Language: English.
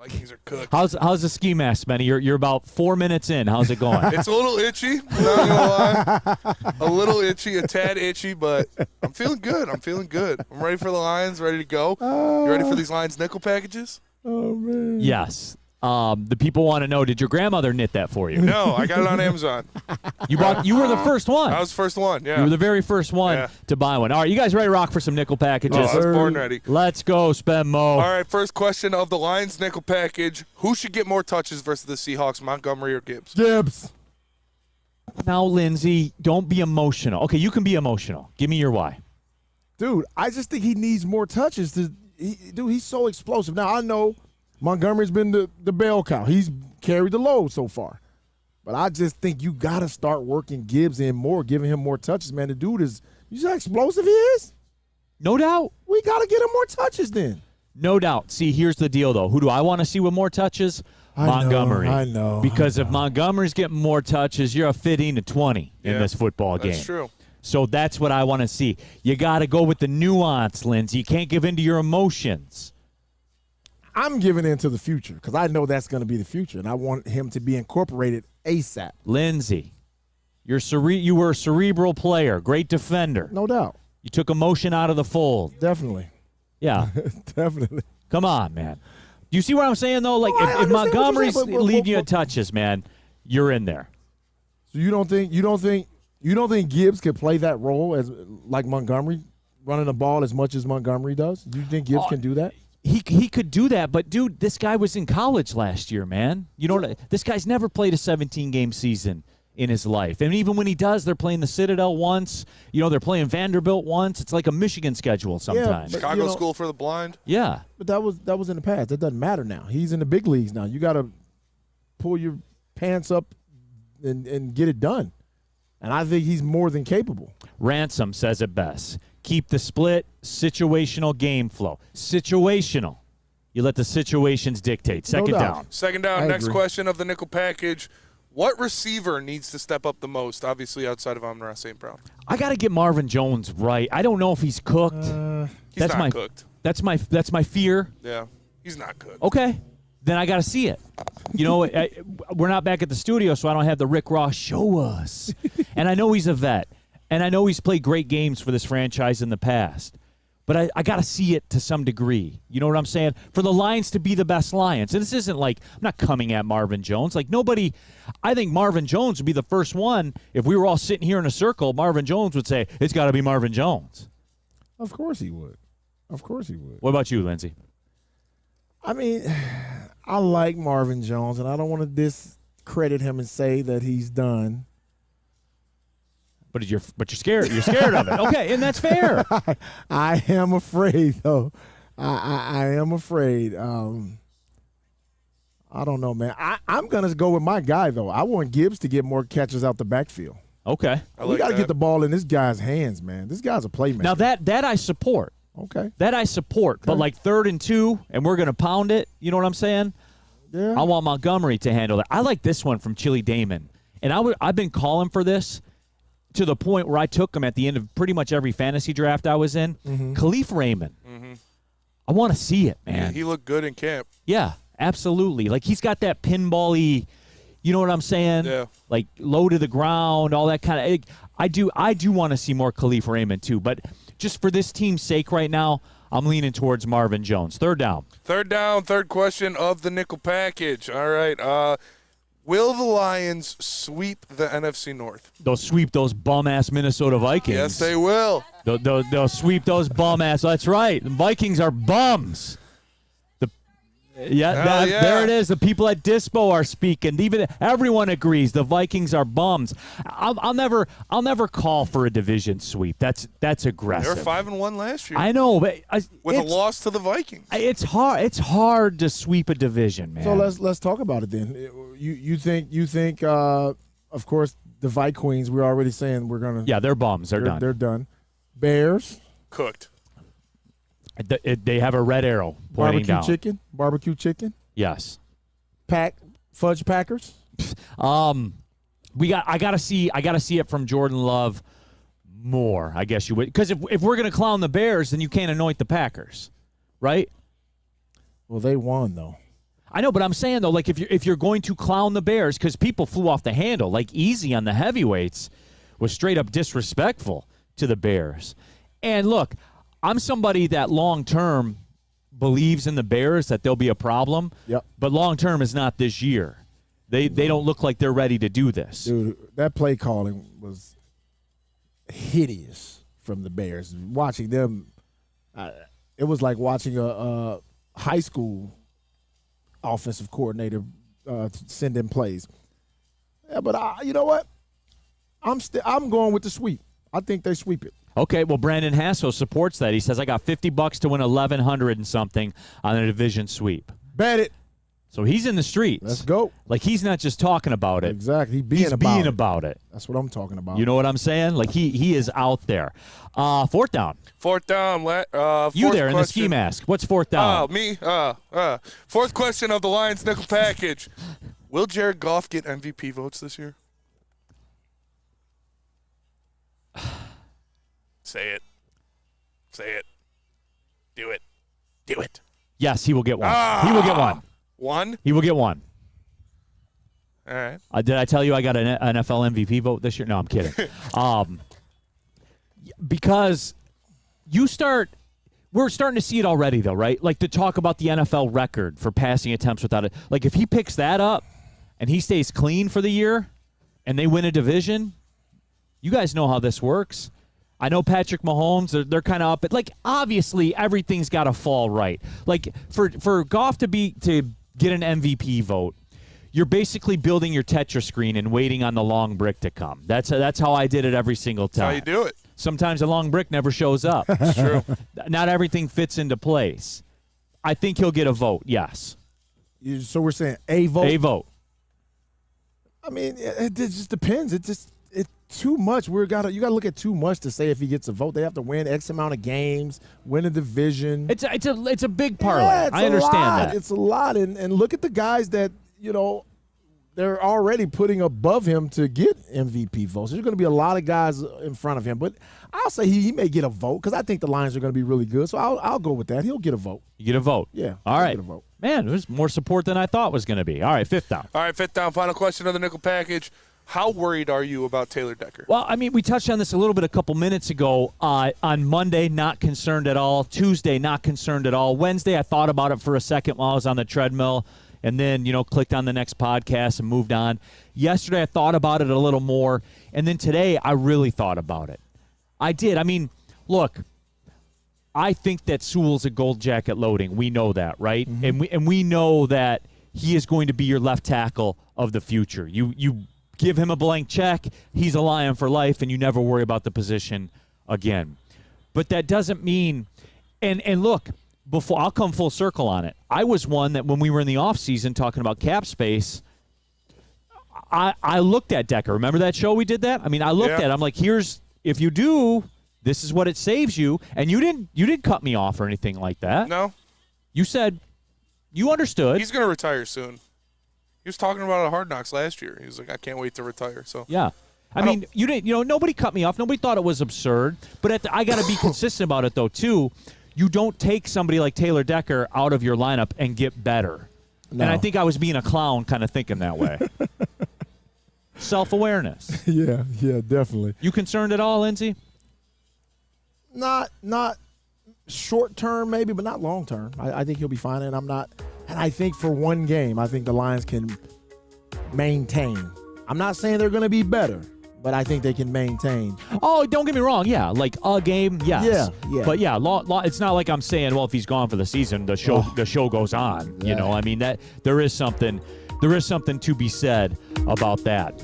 Vikings are cooked. How's the ski mask, Benny? You're about 4 minutes in. How's it going? It's a little itchy. Not gonna lie. A little itchy, a tad itchy, but I'm feeling good. I'm ready for the Lions. Ready to go. You ready for these Lions nickel packages? Oh man. Yes. The people want to know, did your grandmother knit that for you? No, I got it on Amazon. You were the first one. I was the first one, yeah. You were the very first one to buy one. All right, you guys ready to rock for some nickel packages? Oh, I was born ready. Let's go, Spenmo. All right, first question of the Lions nickel package. Who should get more touches versus the Seahawks, Montgomery or Gibbs? Gibbs. Now, Lindsay, don't be emotional. Okay, you can be emotional. Give me your why. Dude, I just think he needs more touches. He's so explosive. Now, I know Montgomery's been the bell cow. He's carried the load so far. But I just think you got to start working Gibbs in more, giving him more touches, man. The dude is – you see how explosive he is? No doubt. We got to get him more touches then. No doubt. See, here's the deal, though. Who do I want to see with more touches? Montgomery. I know. Because if Montgomery's getting more touches, you're a 15-20 in this football game. That's true. So that's what I want to see. You got to go with the nuance, Lindsay. You can't give in to your emotions. I'm giving into the future because I know that's going to be the future, and I want him to be incorporated ASAP. Lindsay, you were a cerebral player, great defender. No doubt. You took emotion out of the fold. Definitely. Yeah. Definitely. Come on, man. Do you see what I'm saying, though? Like, No, if Montgomery's leading you in touches, man, you're in there. So you don't think Gibbs could play that role as like Montgomery, running the ball as much as Montgomery does? Do you think Gibbs can do that? He could do that, but, dude, this guy was in college last year, man. You know, this guy's never played a 17-game season in his life. And even when he does, they're playing the Citadel once. You know, they're playing Vanderbilt once. It's like a Michigan schedule sometimes. but, Chicago School for the Blind. Yeah. But that was in the past. It doesn't matter now. He's in the big leagues now. You got to pull your pants up and get it done. And I think he's more than capable. Ransom says it best. Keep the split, situational game flow. Situational. You let the situations dictate. Second down. Second down. I Next agree. question of the nickel package. What receiver needs to step up the most, obviously, outside of Amon-Ra St. Brown? I got to get Marvin Jones right. I don't know if he's cooked. He's not cooked. That's my fear. Yeah, he's not cooked. Okay. Then I got to see it. You know, we're not back at the studio, so I don't have the Rick Ross show us. And I know he's a vet. And I know he's played great games for this franchise in the past. But I got to see it to some degree. You know what I'm saying? For the Lions to be the best Lions. And this isn't like I'm not coming at Marvin Jones. Like nobody – I think Marvin Jones would be the first one. If we were all sitting here in a circle, Marvin Jones would say, it's got to be Marvin Jones. Of course he would. Of course he would. What about you, Lindsay? I mean, I like Marvin Jones, and I don't want to discredit him and say that he's done. But you're scared. You're scared of it. Okay, and that's fair. I am afraid, though. I am afraid. I don't know, man. I'm going to go with my guy, though. I want Gibbs to get more catches out the backfield. Okay. We got to get the ball in this guy's hands, man. This guy's a playmaker. Now, that I support. Okay. That I support. Okay. But like 3rd and 2, and we're going to pound it. You know what I'm saying? Yeah. I want Montgomery to handle that. I like this one from Chili Damon. And I've been calling for this to the point where I took him at the end of pretty much every fantasy draft I was in. Khalif Raymond. I want to see it, man. He looked good in camp. Yeah, absolutely. Like he's got that pinball-y, you know what I'm saying? Yeah. Like low to the ground, all that kind of. I do want to see more Khalif Raymond too, but just for this team's sake right now, I'm leaning towards Marvin Jones. 3rd down. 3rd down, third question of the nickel package. All right. Will the Lions sweep the NFC North? They'll sweep those bum-ass Minnesota Vikings. Yes, they will. They'll sweep those bum-ass. That's right. The Vikings are bums. There it is. The people at Dispo are speaking. Even everyone agrees the Vikings are bums. I'll never call for a division sweep. That's aggressive. They were 5-1 last year. I know, but with a loss to the Vikings. It's hard. It's hard to sweep a division, man. So let's talk about it then. You think of course the Vikings. We're already saying we're gonna. Yeah, they're bums. They're done. They're done. Bears cooked. They have a red arrow pointing down. Barbecue chicken. Yes. Fudge Packers. I gotta see it from Jordan Love more. I guess you would, because if we're gonna clown the Bears, then you can't anoint the Packers, right? Well, they won though. I know, but I'm saying, though, like, if you're going to clown the Bears, because people flew off the handle, like, easy on the heavyweights was straight up disrespectful to the Bears. And, look, I'm somebody that long-term believes in the Bears, that they'll be a problem. Yep. But long-term is not this year. They don't look like they're ready to do this. Dude, that play calling was hideous from the Bears. Watching them, it was like watching a high school offensive coordinator send in plays. Yeah, but you know what? I'm going with the sweep. I think they sweep it. Okay, well, Brandon Hasso supports that. He says, I got $50 to win 1,100 and something on a division sweep. Bet it. So he's in the streets. Let's go. Like, he's not just talking about it. Exactly. He's being about it. That's what I'm talking about. You know what I'm saying? Like, he is out there. Fourth down. Fourth down. You there in the ski mask. What's fourth down? Oh, me? Fourth question of the Lions nickel package. Will Jared Goff get MVP votes this year? Say it. Say it. Do it. Do it. Yes, he will get one. He will get one. One? He will get one. All right. Did I tell you I got an NFL MVP vote this year? No, I'm kidding. Because we're starting to see it already, though, right? Like, to talk about the NFL record for passing attempts without it. Like, if he picks that up and he stays clean for the year and they win a division, you guys know how this works. I know Patrick Mahomes, they're kind of up. But, like, obviously, everything's got to fall right. Like, for Goff to get an MVP vote, you're basically building your Tetris screen and waiting on the long brick to come. That's how I did it every single time. That's how you do it. Sometimes a long brick never shows up. It's true. Not everything fits into place. I think he'll get a vote, yes. So we're saying a vote? A vote. I mean, it just depends. It's too much. You got to look at too much to say if he gets a vote. They have to win X amount of games, win a division. It's a big parlay. Yeah, I understand that. It's a lot. And look at the guys that, they're already putting above him to get MVP votes. There's going to be a lot of guys in front of him. But I'll say he may get a vote because I think the Lions are going to be really good. So I'll go with that. He'll get a vote. You get a vote? Yeah. All right. Get a vote. Man, there's more support than I thought was going to be. All right, fifth down. All right, fifth down. Final question of the nickel package. How worried are you about Taylor Decker? Well, I mean, we touched on this a little bit a couple minutes ago. On Monday, not concerned at all. Tuesday, not concerned at all. Wednesday, I thought about it for a second while I was on the treadmill and then, clicked on the next podcast and moved on. Yesterday, I thought about it a little more. And then today, I really thought about it. I did. I mean, look, I think that Sewell's a gold jacket loading. We know that, right? Mm-hmm. And we know that he is going to be your left tackle of the future. You give him a blank check, he's a Lion for life, and you never worry about the position again. But that doesn't mean and look, before I'll come full circle on it. I was one that when we were in the offseason talking about cap space, I looked at Decker. Remember that show we did that? I mean, I looked at it. I'm like, if you do, this is what it saves you. And you didn't cut me off or anything like that. No. You said you understood. He's going to retire soon. He was talking about it at Hard Knocks last year. He was like, I can't wait to retire. So yeah. I mean, you didn't. Nobody cut me off. Nobody thought it was absurd. But I got to be consistent about it, though, too. You don't take somebody like Taylor Decker out of your lineup and get better. No. And I think I was being a clown kind of thinking that way. Self-awareness. Yeah, definitely. You concerned at all, Lindsey? Not short term, maybe, but not long term. I think he'll be fine, and I'm not. And I think for one game, I think the Lions can maintain. I'm not saying they're going to be better, but I think they can maintain. Oh, don't get me wrong. Yeah, like a game, yes. Yeah. But yeah, it's not like I'm saying, well, if he's gone for the season, the show goes on. Yeah. I mean that there is something to be said about that.